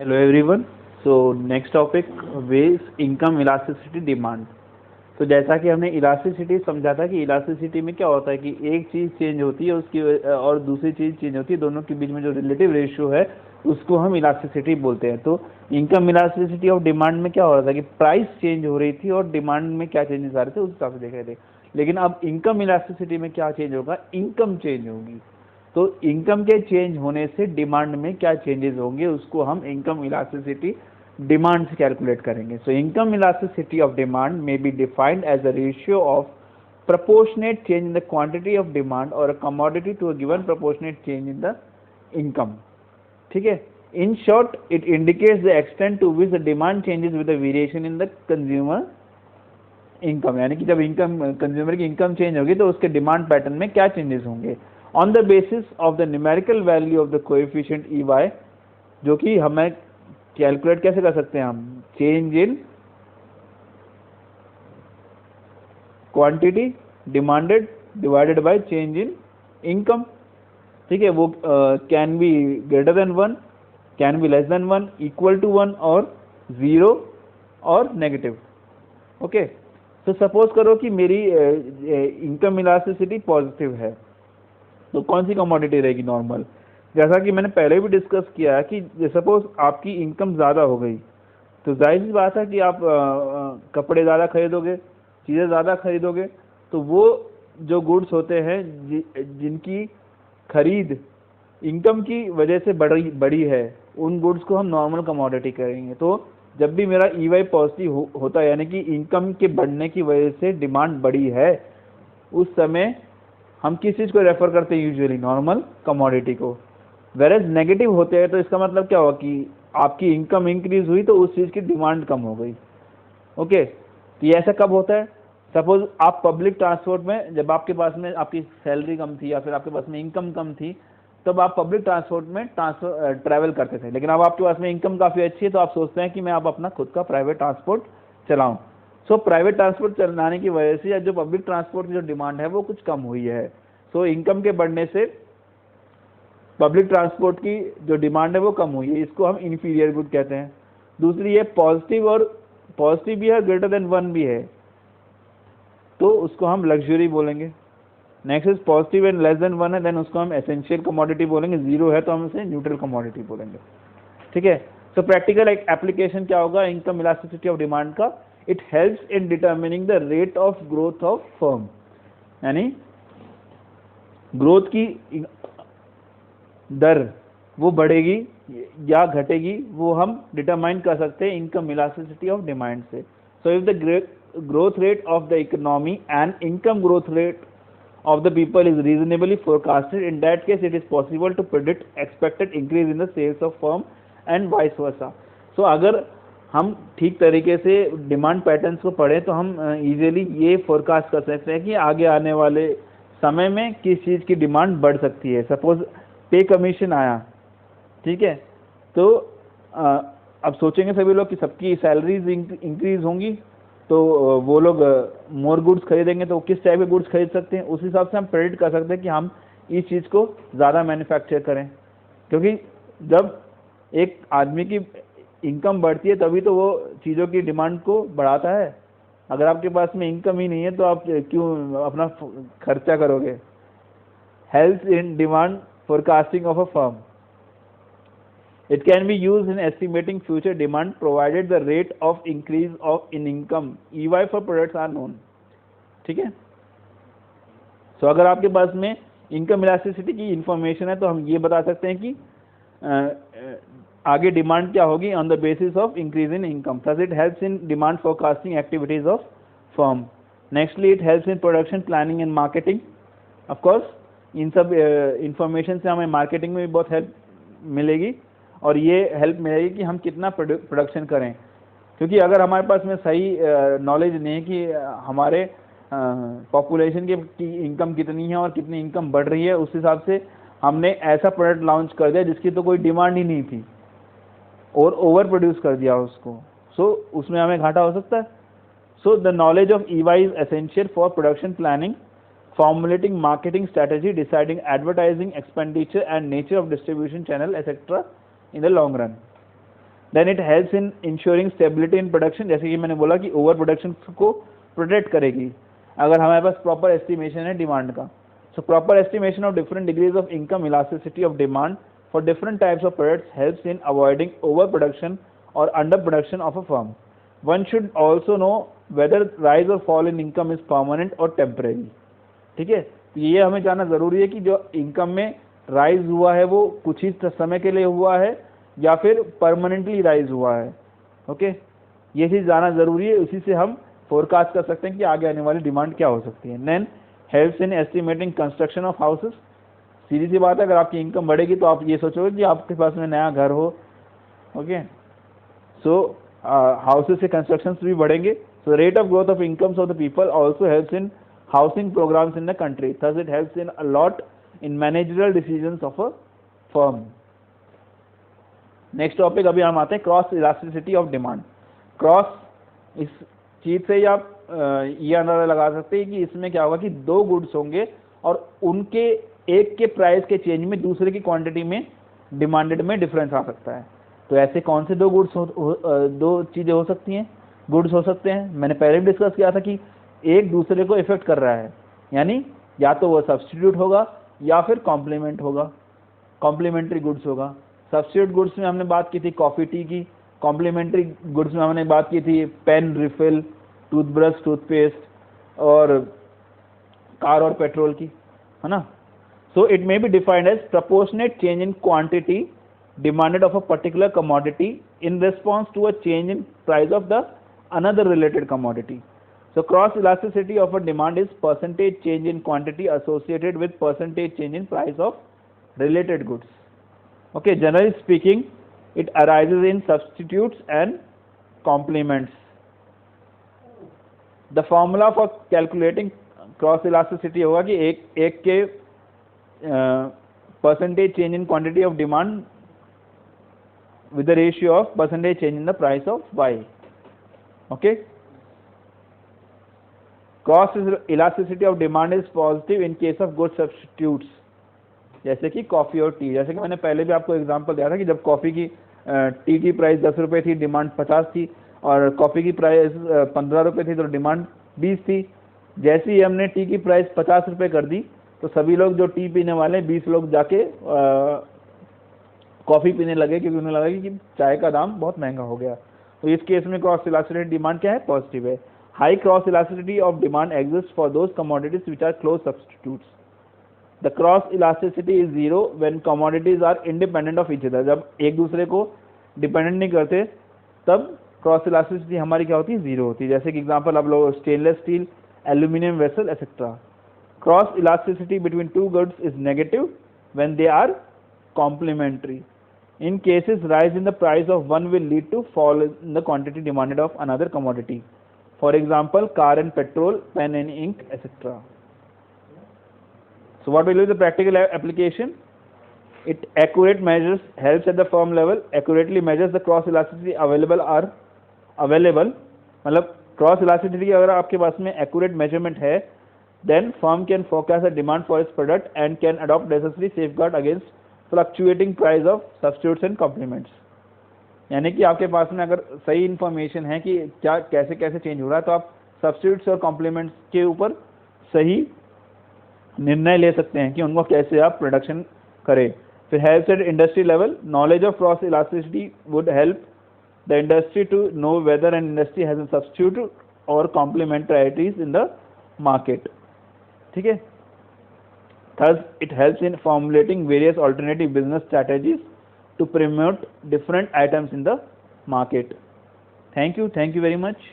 Hello everyone. So next topic is income elasticity demand. तो जैसा कि हमने इलास्टिसिटी समझा था कि इलास्टिसिटी में क्या होता है कि एक चीज़ चेंज होती है उसकी और दूसरी चीज़ चेंज होती है, दोनों के बीच में जो रिलेटिव रेशियो है उसको हम इलास्टिसिटी बोलते हैं। तो इनकम इलास्टिसिटी ऑफ डिमांड में क्या हो रहा था कि प्राइस चेंज हो रही थी और डिमांड में क्या चेंजेस आ रहे थे उस हिसाब से देख रहे थे। लेकिन अब इनकम इलास्टिसिटी में क्या चेंज होगा, इनकम चेंज होगी। तो इनकम के चेंज होने से डिमांड में क्या चेंजेस होंगे उसको हम इनकम इलास्टिसिटी डिमांड से कैलकुलेट करेंगे। So income elasticity of demand may be defined as a ratio of proportionate change in the quantity of demand or a commodity to a given proportionate change in the income. ठीक है, in short it indicates the extent to which the demand changes with the variation in the consumer income, यानी कि जब income consumer की income change होगी तो उसके demand pattern में क्या चेंजेस होंगे on the basis of the numerical value of the coefficient E Y, जो कि हमें कैलकुलेट कैसे कर सकते हैं हम, change in quantity demanded divided by change in income. ठीक है, वो can be greater than 1, can be less than 1, equal to 1 और 0 और नेगेटिव। ओके, तो सपोज करो कि मेरी इनकम इलास्टिसिटी पॉजिटिव है, तो कौन सी कमोडिटी रहेगी नॉर्मल। जैसा कि मैंने पहले भी डिस्कस किया है कि सपोज आपकी इनकम ज़्यादा हो गई तो जाहिर सी बात है कि आप कपड़े ज़्यादा खरीदोगे, चीज़ें ज़्यादा खरीदोगे, तो वो जो गुड्स होते हैं जिनकी खरीद इनकम की वजह से बड़ी है, उन गुड्स को हम नॉर्मल कमोडिटी करेंगे। तो जब भी मेरा ई वाई पॉजिटिव होता है, यानी कि इनकम के बढ़ने की वजह से डिमांड बढ़ी है, उस समय हम किस चीज़ को रेफर करते हैं, यूजुअली नॉर्मल कमोडिटी को। वेरेज नेगेटिव होते हैं तो इसका मतलब क्या हुआ कि आपकी इनकम इंक्रीज हुई तो उस चीज़ की डिमांड कम हो गई। ओके, तो ये ऐसा कब होता है, सपोज आप पब्लिक ट्रांसपोर्ट में, जब आपके पास में आपकी सैलरी कम थी या फिर आपके पास में इनकम कम थी, तब आप पब्लिक ट्रांसपोर्ट में ट्रैवल करते थे। लेकिन अब आपके पास में इनकम काफ़ी अच्छी है तो आप सोचते हैं कि मैं आप अपना खुद का प्राइवेट ट्रांसपोर्ट चलाऊं। सो प्राइवेट ट्रांसपोर्ट चलाने की वजह से या जो पब्लिक ट्रांसपोर्ट की जो डिमांड है वो कुछ कम हुई है। सो इनकम के बढ़ने से पब्लिक ट्रांसपोर्ट की जो डिमांड है वो कम हुई है, इसको हम इन्फीरियर गुड कहते हैं। दूसरी है पॉजिटिव, और पॉजिटिव भी है, ग्रेटर देन 1 भी है, तो उसको हम लग्जरी बोलेंगे। Next is positive and less than 1 है, देन उसको हम एसेंशियल कमोडिटी बोलेंगे। 0 है तो हम इसे न्यूट्रल कमोडिटी बोलेंगे। ठीक है, सो प्रैक्टिकल एप्लीकेशन क्या होगा इनकम इलास्टिसिटी ऑफ डिमांड का, it helps in determining the rate of growth of firm, यानी ग्रोथ की दर वो बढ़ेगी या घटेगी वो हम डिटरमाइन कर सकते हैं इनकम इलास्टिसिटी ऑफ डिमांड से। So if the growth rate of the economy and income growth rate of the people is reasonably forecasted, in that case it is possible to predict expected increase in the sales of firm and vice versa. So अगर हम ठीक तरीके से demand patterns को पढ़ें तो हम easily ये फोरकास्ट कर सकते हैं कि आगे आने वाले समय में किस चीज़ की डिमांड बढ़ सकती है। सपोज पे कमीशन आया, ठीक है, तो अब सोचेंगे सभी लोग कि सबकी सैलरीज इंक्रीज होंगी तो वो लोग मोर गुड्स खरीदेंगे, तो किस टाइप के गुड्स खरीद सकते हैं, उस हिसाब से हम प्रेडिक्ट कर सकते हैं कि हम इस चीज़ को ज़्यादा मैन्युफैक्चर करें। क्योंकि जब एक आदमी की इनकम बढ़ती है तभी तो वो चीज़ों की डिमांड को बढ़ाता है। अगर आपके पास में इनकम ही नहीं है तो आप क्यों अपना खर्चा करोगे। Helps in demand forecasting of a firm. It can be used in estimating future demand provided the rate of increase of in income EY for products are known. ठीक है, सो अगर आपके पास में इनकम इलास्टिसिटी की इंफॉर्मेशन है तो हम ये बता सकते हैं कि आगे डिमांड क्या होगी on the basis of increase in income. Thus it helps in demand forecasting activities of firm. Nextly it helps in production planning and marketing. Of course in सब इंफॉर्मेशन से हमें मार्केटिंग में भी बहुत हेल्प मिलेगी और ये हेल्प मिलेगी कि हम कितना प्रोडक्शन करें। क्योंकि अगर हमारे पास में सही नॉलेज नहीं है कि हमारे पॉपुलेशन की इनकम कितनी है और कितनी इनकम बढ़ रही है, उस हिसाब से हमने ऐसा प्रोडक्ट लॉन्च कर दिया जिसकी तो कोई डिमांड ही नहीं थी और ओवर प्रोड्यूस कर दिया उसको, सो उसमें हमें घाटा हो सकता है। So the knowledge of EY is essential for production planning, formulating marketing strategy, deciding advertising expenditure and nature of distribution channel etc. in the long run. Then it helps in ensuring stability in production, जैसे कि मैंने बोला कि over production को protect करेगी अगर हमारे पास proper estimation है डिमांड का. So proper estimation of different degrees of income elasticity of demand for different types of products helps in avoiding overproduction or underproduction of a firm. One should also know whether rise or fall in income is permanent or temporary. ठीक है, ये हमें जानना ज़रूरी है कि जो income में राइज हुआ है वो कुछ ही समय के लिए हुआ है या फिर परमानेंटली राइज हुआ है. ओके, ये चीज़ जानना ज़रूरी है, उसी से हम फोरकास्ट कर सकते हैं कि आगे आने वाली डिमांड क्या हो सकती है. Then helps in estimating construction of houses. सीधी सी बात है, अगर आपकी इनकम बढ़ेगी तो आप ये सोचोगे कि आपके पास में नया घर हो. ओके, सो हाउसेस के कंस्ट्रक्शंस भी बढ़ेंगे. So rate of growth of incomes of the people also helps in housing programmes in the country. Thus it helps in a lot in managerial decisions of a firm. Next topic अभी हम आते हैं cross elasticity of demand. Cross, इस चीज से ही आप ये अंदाजा लगा सकते हैं कि इसमें क्या होगा कि दो गुड्स होंगे और उनके एक के प्राइस के चेंज में दूसरे की क्वांटिटी में डिमांडेड में डिफरेंस आ सकता है. तो ऐसे कौन से दो गुड्स दो चीज़ें हो सकती हैं, गुड्स हो सकते हैं. मैंने पहले भी डिस्कस किया था कि एक दूसरे को इफेक्ट कर रहा है, यानी या तो वो सब्स्टिट्यूट होगा या फिर कॉम्प्लीमेंट होगा, कॉम्प्लीमेंट्री गुड्स होगा. सब्स्टिट्यूट गुड्स में हमने बात की थी कॉफ़ी टी की. कॉम्प्लीमेंट्री गुड्स में हमने बात की थी पेन रिफिल, टूथब्रश, टूथपेस्ट और कार और पेट्रोल की, है ना. So it may be defined as proportionate change in quantity demanded of a particular commodity in response to a change in price of the another related commodity. So cross elasticity of a demand is percentage change in quantity associated with percentage change in price of related goods. Okay, generally speaking, it arises in substitutes and complements. The formula for calculating cross elasticity होगा कि एक के percentage change in quantity of demand with the ratio of percentage change in the price of Y. Okay, cross elasticity of demand is positive in case of good substitutes, जैसे कि coffee और T. जैसे कि मैंने पहले भी आपको example दिया था कि जब कॉफ़ी की टी की प्राइस 10 रुपये थी, डिमांड 50 थी, और कॉफ़ी की प्राइस 15 रुपये थी तो डिमांड 20 थी. जैसे ही हमने टी की प्राइस 50 रुपये कर दी तो सभी लोग जो टी पीने वाले 20 लोग जाके कॉफ़ी पीने लगे, क्योंकि उन्हें लगा कि चाय का दाम बहुत महंगा हो गया. तो इस केस में क्रॉस इलास्टिसिटी डिमांड क्या है, पॉजिटिव है. High cross elasticity of demand exist for those commodities which are close substitutes. The cross elasticity is zero when commodities are independent of each other. जब एक दूसरे को डिपेंडेंट नहीं करते तब क्रॉस इलास्टिसिटी हमारी क्या होती है, जीरो होती है. जैसे कि एग्जांपल आप लोग stainless steel, aluminium vessel etcetera. Cross elasticity between two goods is negative when they are complementary. In cases, rise in the price of one will lead to fall in the quantity demanded of another commodity. For example, car and petrol, pen and ink, etc. So what will be the practical application? It accurate measures helps at the firm level, accurately measures the cross elasticity available. मतलब cross elasticity अगर आपके पास में accurate measurement है, then firm can forecast the demand for its product and can adopt necessary safeguard against fluctuating price of substitutes and complements. यानी कि आपके पास में अगर सही इन्फॉर्मेशन है कि क्या कैसे कैसे चेंज हो रहा है तो आप सब्स्टिट्यूट्स और कॉम्प्लीमेंट्स के ऊपर सही निर्णय ले सकते हैं कि उनको कैसे आप प्रोडक्शन करें. फिर helps at industry level. Knowledge of cross elasticity would help the industry to know whether an industry has a substitute और कॉम्प्लीमेंटरीज इन द मार्केट. ठीक है. Thus, it helps in formulating various alternative business strategies to promote different items in the market. Thank you very much.